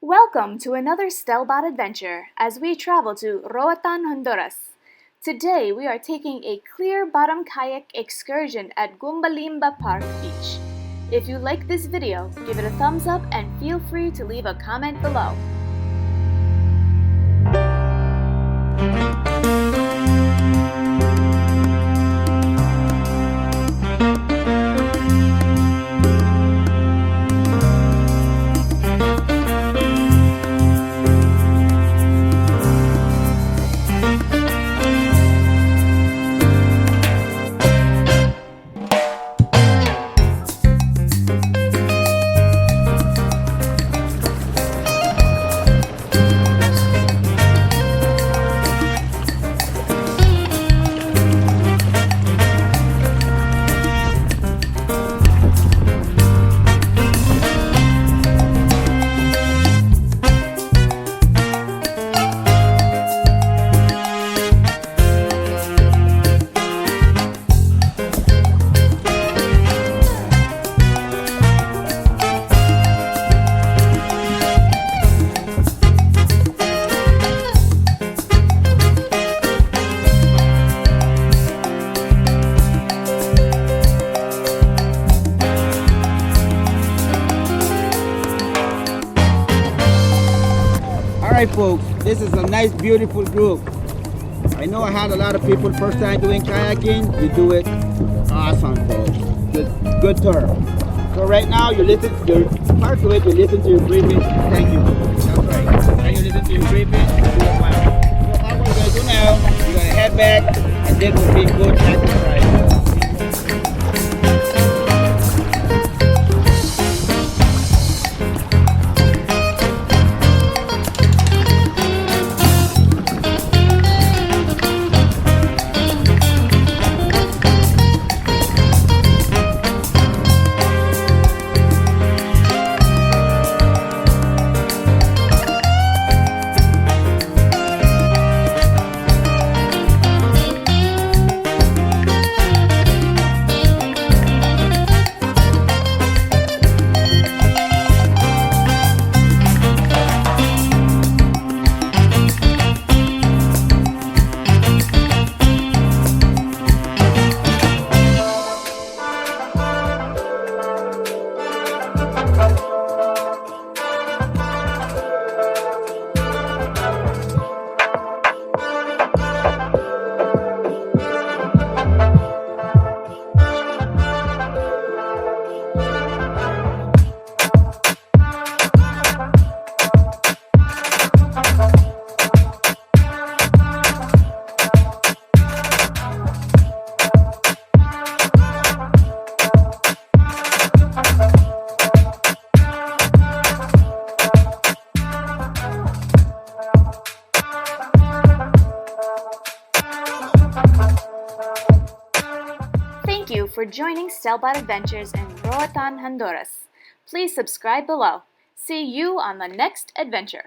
Welcome to another Stelbot adventure as we travel to Roatan, Honduras. Today we are taking a clear bottom kayak excursion at Gumbalimba Park Beach. If you like this video, give it a thumbs up and feel free to leave a comment below. Alright folks, this is a nice beautiful group. I know I had a lot of people first time doing kayaking. You do it awesome folks. Good turn. So right now you listen to your part of it, you listen to your breathing. Thank you. That's right. Now you listen to your breathing and do it well. So how we're gonna do now, you're gonna head back and this will be good exercise. Thank you for joining Stelbot Adventures in Roatan, Honduras. Please subscribe below. See you on the next adventure.